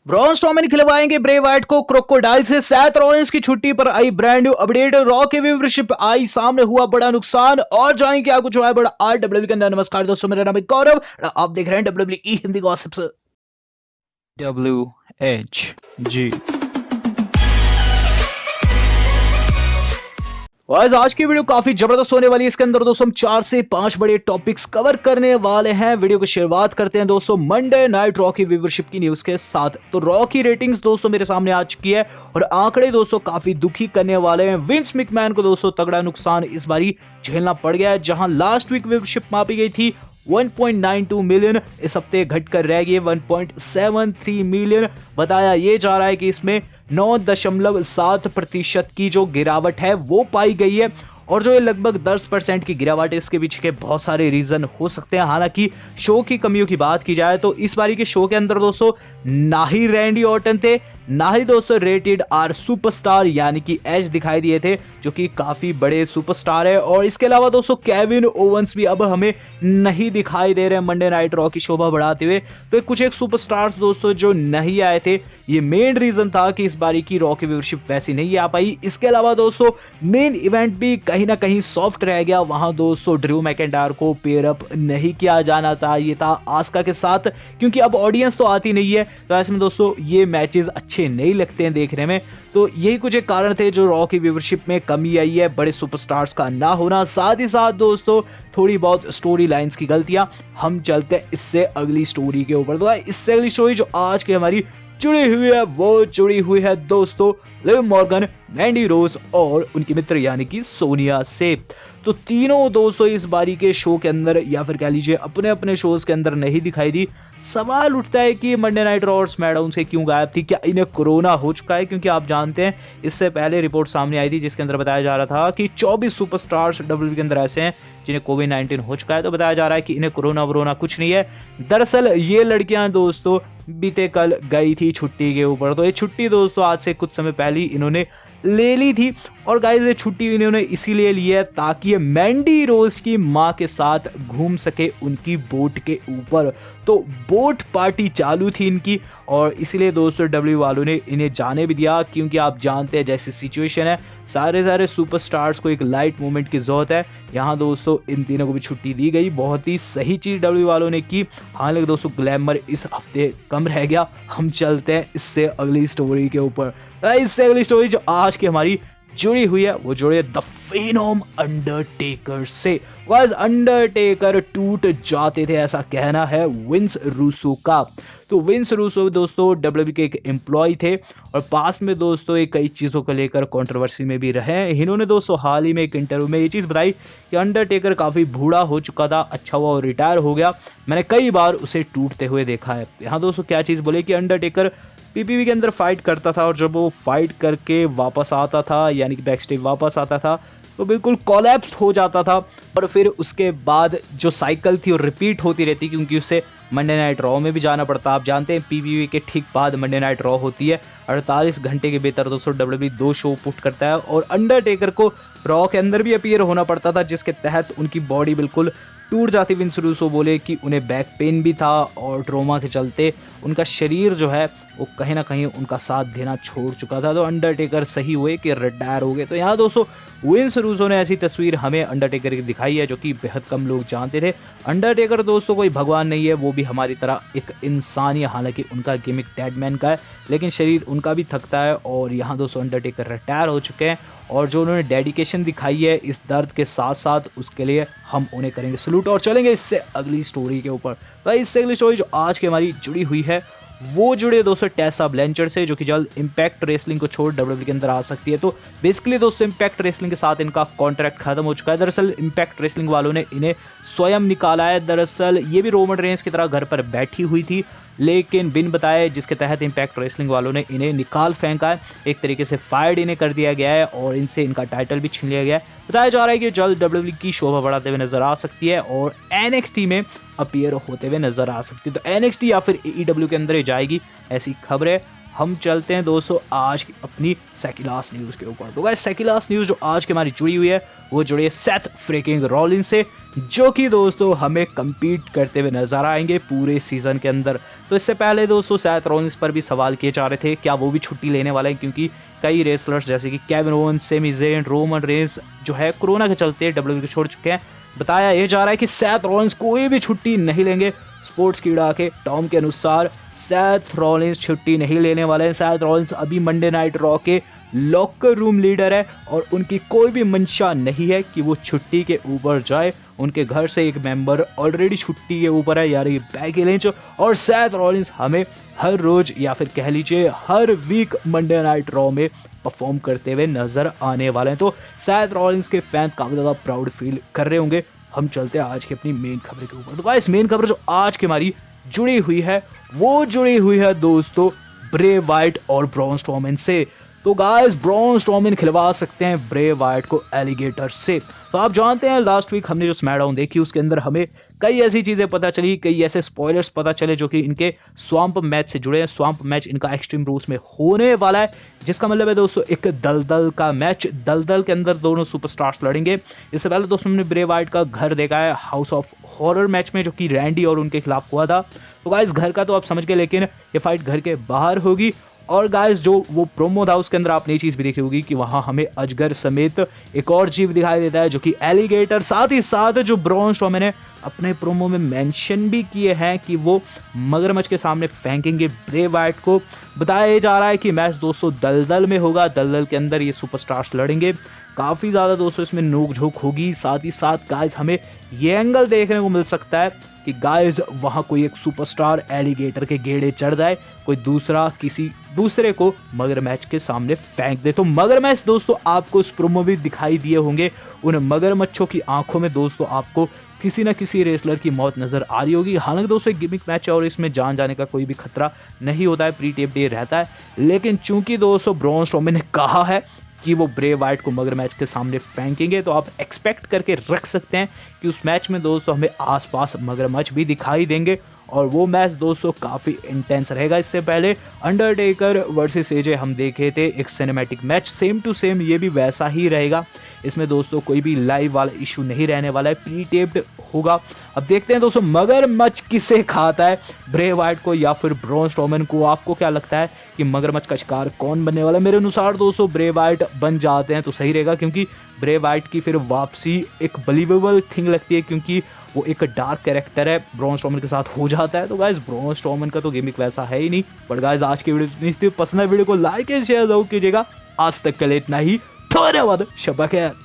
Braun Strowman खिलवाएंगे Bray Wyatt को crocodile से। Seth Rollins की छुट्टी पर आई ब्रांड न्यू अपडेट। रॉ की व्यूवरशिप आई सामने, हुआ बड़ा नुकसान। और जानेंगे क्या कुछ हुआ है बड़ा आज डब्ल्यूडब्ल्यूई के अंदर। नमस्कार दोस्तों, मेरा नाम है गौरव, आप देख रहे हैं डब्ल्यूडब्ल्यूई हिंदी गॉसिप्स। WHG। आज की वीडियो काफी जबरदस्त होने वाली है। इसके अंदर दोस्तों हम 4 से 5 बड़े टॉपिक्स कवर करने वाले हैं। वीडियो की शुरुआत करते हैं दोस्तों मंडे नाइट रॉ की व्यूवरशिप की न्यूज के साथ। तो रॉ की रेटिंग्स दोस्तों मेरे सामने आ चुकी है और आंकड़े दोस्तों काफी दुखी करने वाले हैं। विंस मैकमैन को दोस्तों तगड़ा नुकसान इस बारी झेलना पड़ गया है। जहां लास्ट वीक व्यूवरशिप मापी गई थी 1.92 मिलियन, इस हफ्ते घटकर रह गई 1.73 मिलियन। बताया ये जा रहा है कि इसमें 9.7% की जो गिरावट है वो पाई गई है। और जो ये लगभग 10% की गिरावट है, इसके पीछे के बहुत सारे रीजन हो सकते हैं। हालांकि शो की कमियों की बात की जाए तो इस बारी के शो के अंदर दोस्तों ना ही रैंडी ऑर्टन थे, ना ही दोस्तों रेटेड आर सुपरस्टार यानी कि एज दिखाई दिए थे, जो कि काफी बड़े सुपरस्टार है। और इसके अलावा दोस्तों केविन ओवंस भी अब हमें नहीं दिखाई दे रहे हैं मंडे नाइट रॉ की शोभा बढ़ाते हुए। तो कुछ एक सुपरस्टार्स दोस्तों जो नहीं आए थे, ये मेन रीजन था कि इस बारी की रॉ की व्यूवरशिप वैसी नहीं आ पाई। इसके अलावा दोस्तों मेन इवेंट भी कहीं ना कहीं सॉफ्ट रह गया। वहां दोस्तों ड्रू मैकिंटायर को पेयर अप नहीं किया जाना चाहिए था आस्का के साथ, क्योंकि अब ऑडियंस तो आती नहीं है। तो ऐसे में दोस्तों ये मैचेस अच्छे नहीं लगते हैं देखने में। तो यही कुछ एक कारण थे जो रॉ की व्यूवरशिप में कमी आई है, बड़े सुपरस्टार्स का ना होना। साथ ही साथ दोस्तों थोड़ी बहुत स्टोरी लाइंस की गलतियां। हम चलते हैं इससे अगली स्टोरी के ऊपर। तो इससे अगली स्टोरी जो आज की हमारी जुड़ी हुई है वो जुड़ी हुई है दोस्तों लिव मॉर्गन, मैंडी रोज और उनकी मित्र यानी कि सोनिया से। तो तीनों दोस्तों इस बारी के शो के अंदर या फिर कह लीजिए अपने अपने शोज के अंदर नहीं दिखाई दी। सवाल उठता है कि मंडे नाइट रॉ और स्मैकडाउन से क्यों गायब थी? क्या इन्हें कोरोना हो चुका है? क्योंकि आप जानते हैं इससे पहले रिपोर्ट सामने आई थी जिसके अंदर बताया जा रहा था कि 24 सुपरस्टार्स डब्ल्यूडब्ल्यूई के अंदर ऐसे हैं जिन्हें कोविड-19 हो चुका है। तो बताया जा रहा है कि इन्हें कोरोना वरोना कुछ नहीं है। दरअसल ये लड़कियां दोस्तों बीते कल गई थी छुट्टी के ऊपर। तो ये छुट्टी दोस्तों आज से कुछ समय पहले इन्होंने ले ली थी। और गाइस ये छुट्टी इन्होंने इसीलिए ली है ताकि ये मैंडी रोज की मां के साथ घूम सके उनकी बोट के ऊपर। तो बोट पार्टी चालू थी इनकी और इसीलिए दोस्तों डब्ल्यू वालों ने इन्हें जाने भी दिया, क्योंकि आप जानते हैं जैसी सिचुएशन है, सारे सुपरस्टार्स को एक लाइट मोमेंट की जरूरत है। यहाँ दोस्तों इन तीनों को भी छुट्टी दी गई, बहुत ही सही चीज डब्ल्यू वालों ने की। हालांकि दोस्तों ग्लैमर इस हफ्ते कम रह गया। हम चलते हैं इससे अगली स्टोरी के ऊपर। इससे अगली स्टोरी जो आज की हमारी जुड़ी हुई है वो जुड़ी है द फेनोम अंडरटेकर से। गाइस अंडरटेकर टूट जाते थे ऐसा कहना है विंस रूसो का। तो विंस रूसो दोस्तों डब्ल्यूडब्ल्यूई के एक एम्प्लॉय थे और पास में दोस्तों ये कई चीज़ों को लेकर कंट्रोवर्सी में भी रहे। इन्होंने दोस्तों हाल ही में एक इंटरव्यू में ये चीज़ बताई कि अंडरटेकर काफ़ी बूढ़ा हो चुका था, अच्छा हुआ और रिटायर हो गया, मैंने कई बार उसे टूटते हुए देखा है। यहाँ दोस्तों क्या चीज़ बोले कि अंडरटेकर पीपीवी के अंदर फाइट करता था और जब वो फाइट करके वापस आता था यानी कि बैकस्टेज वापस आता था तो बिल्कुल कोलैप्स हो जाता था। और फिर उसके बाद जो साइकिल थी वो रिपीट होती रहती, क्योंकि उससे मंडे नाइट रॉ में भी जाना पड़ता। आप जानते हैं पीपीवी के ठीक बाद मंडे नाइट रॉ होती है। 48 घंटे के भीतर दोस्तों डब्ल्यूडब्ल्यूई 2 शो पुट करता है और अंडरटेकर को रॉ के अंदर भी अपीयर होना पड़ता था, जिसके तहत उनकी बॉडी बिल्कुल टूट जाती। विंस रूसो बोले कि उन्हें बैक पेन भी था और ट्रोमा के चलते उनका शरीर जो है वो कहीं ना कहीं उनका साथ देना छोड़ चुका था। तो अंडरटेकर सही हुए कि रिटायर हो गए। तो यहाँ दोस्तों विंस रूसो ने ऐसी तस्वीर हमें अंडरटेकर की दिखाई है जो कि बेहद कम लोग जानते थे। अंडरटेकर दोस्तों कोई भगवान नहीं है, वो भी हमारी तरह एक इंसान ही है। हालांकि उनका गिमिक डेडमैन का है लेकिन शरीर उनका भी थकता है। और यहाँ दोस्तों अंडरटेकर रिटायर हो चुके हैं और जो उन्होंने डेडिकेशन दिखाई है इस दर्द के साथ साथ, उसके लिए हम उन्हें करेंगे सलूट। और चलेंगे इससे अगली स्टोरी के ऊपर। भाई इससे अगली स्टोरी जो आज की हमारी जुड़ी हुई है वो जुड़े दोस्तों टेसा ब्लैंचर्ड से, जो कि जल्द इंपैक्ट रेसलिंग को छोड़ डब्ल्यूडब्ल्यूई के अंदर आ सकती है। तो बेसिकली दोस्तों इंपैक्ट रेसलिंग के साथ इनका कॉन्ट्रैक्ट खत्म हो चुका है। दरअसल इंपैक्ट रेसलिंग वालों ने इन्हें स्वयं निकाला है। दरअसल ये भी रोमन रेंस की तरह घर पर बैठी हुई थी लेकिन बिन बताए, जिसके तहत इंपैक्ट रेसलिंग वालों ने इन्हें निकाल फेंका है। एक तरीके से फायर्ड इन्हें कर दिया गया है और इनसे इनका टाइटल भी छीन लिया गया है। बताया जा रहा है कि जल्द डब्ल्यूडब्ल्यूई की शोभा बढ़ाते हुए नजर आ सकती है और एनएक्सटी में अपीयर होते हुए नजर आ सकती है। तो एनएक्सटी या फिर एईडब्ल्यू के अंदर ही जाएगी ऐसी खबर है। हम चलते हैं दोस्तों आज की अपनी सेकिलास न्यूज़ के ऊपर। तो गाइस सेकिलास न्यूज़ जो आज की हमारी जुड़ी हुई है वो जुड़ी है सेथ फ्रीकिंग रॉलिन्स से, जो कि दोस्तों हमें कम्पीट करते हुए नजर आएंगे पूरे सीजन के अंदर। तो इससे पहले दोस्तों सेथ रॉलिन्स पर भी सवाल किए जा रहे थे क्या वो भी छुट्टी लेने वाले हैं, क्योंकि कई रेसलर्स जैसे कि Kevin Owens, Sami Zayn, Roman Reigns जो है कोरोना के चलते WWE को छोड़ चुके हैं। बताया यह जा रहा है कि सेथ रॉलिन्स कोई भी छुट्टी नहीं लेंगे। स्पोर्ट्स कीड़ा के टॉम के अनुसार सेथ रॉलिन्स छुट्टी नहीं लेने वाले हैं। सेथ रॉलिन्स अभी मंडे नाइट रॉ के लॉकर रूम लीडर है और उनकी कोई भी मंशा नहीं है कि वो छुट्टी के ऊपर जाए। उनके घर से एक मेंबर ऑलरेडी छुट्टी के ऊपर है, यानी बेकी लिंच। और सेथ रॉलिन्स हमें हर रोज या फिर कह लीजिए हर वीक मंडे नाइट रॉ में परफॉर्म करते हुए नजर आने वाले हैं। तो सेथ रॉलिन्स के फैंस काफी ज्यादा प्राउड फील कर रहे होंगे। हम चलते हैं आज की अपनी मेन खबर के ऊपर। तो गाइस मेन खबर जो आज की हमारी जुड़ी हुई है वो जुड़ी हुई है दोस्तों ब्रे वाइट और ब्रॉन स्ट्रोमैन से। तो गाइस ब्रॉन स्ट्रोमैन खिलवा सकते हैं ब्रे वाइट को एलिगेटर से। तो आप जानते हैं लास्ट वीक हमने जो स्मैकडाउन देखी उसके अंदर हमें कई ऐसी चीजें पता चली, कई ऐसे स्पॉयलर्स पता चले जो कि इनके स्वैम्प मैच से जुड़े हैं। स्वैम्प मैच इनका एक्सट्रीम रूल्स में होने वाला है, जिसका मतलब है दोस्तों एक दलदल का मैच। दलदल के अंदर दोनों सुपरस्टार्स लड़ेंगे। इससे पहले दोस्तों हमने ब्रे वाइट का घर देखा है हाउस ऑफ हॉरर मैच में, जो कि रैंडी और उनके खिलाफ हुआ था। तो गाइस घर का तो आप समझ गए, लेकिन ये फाइट घर के बाहर होगी। और गाइस जो वो प्रोमो था उसके अंदर आपने ये चीज भी देखी होगी कि वहां हमें अजगर समेत एक और जीव दिखाई देता है जो कि एलिगेटर। साथ ही साथ जो ब्रॉन स्ट्रोमैन ने अपने प्रोमो में मेंशन भी किए हैं कि वो मगरमच्छ के सामने फेंकेंगे ब्रे वाइट को। बताया जा रहा है कि मैच दोस्तों दलदल में होगा, दलदल के अंदर ये सुपरस्टार्स लड़ेंगे। काफी ज्यादा दोस्तों इसमें नोक-झोंक होगी। साथ ही साथ गाइस हमें ये एंगल देखने को मिल सकता है कि गाइस वहां कोई एक सुपरस्टार एलिगेटर के गेड़े चढ़ जाए, कोई दूसरा किसी दूसरे को मगरमच्छ के सामने फेंक दे। तो मगरमच्छ दोस्तों आपको इस प्रोमो में दिखाई दिए होंगे। उन मगरमच्छों की आंखों में दोस्तों आपको किसी न किसी रेसलर की मौत नजर आ रही होगी। हालांकि दोस्तों एक गिमिक मैच है और इसमें जान जाने का कोई भी खतरा नहीं होता है, प्री टेप डे रहता है। लेकिन चूंकि दोस्तों ब्रॉन स्ट्रोमैन ने कहा है कि वो ब्रे वाइट को मगरमच्छ के सामने फेंकेंगे, तो आप एक्सपेक्ट करके रख सकते हैं कि उस मैच में दोस्तों हमें आसपास मगरमच्छ भी दिखाई देंगे और वो मैच दोस्तों काफी इंटेंस रहेगा। इससे पहले अंडरटेकर वर्सेस एजे हम देखे थे एक cinematic match, same to same ये भी वैसा ही रहेगा। इसमें दोस्तों कोई भी लाइव वाला इशू नहीं रहने वाला है, प्री टेप्ड होगा। अब देखते हैं दोस्तों मगरमच्छ किसे खाता है, ब्रे वाइट को या फिर ब्रॉन स्ट्रोमैन को। आपको क्या लगता है कि मगरमच्छ का शिकार कौन बनने वाला है? मेरे अनुसार दोस्तों ब्रे वाइट बन जाते हैं तो सही रहेगा, क्योंकि ब्रे वाइट की फिर वापसी एक बिलीवेबल थिंग लगती है, क्योंकि वो एक डार्क कैरेक्टर है, ब्रॉन स्ट्रोमैन के साथ हो जाता है। तो गाइस ब्रॉन स्ट्रोमैन का तो गिमिक वैसा है ही नहीं। बट गाइस आज की वीडियो पसंद है, वीडियो को लाइक एंड शेयर जरूर कीजिएगा। आज तक के लिए इतना ही, धन्यवाद, शब्बा खैर।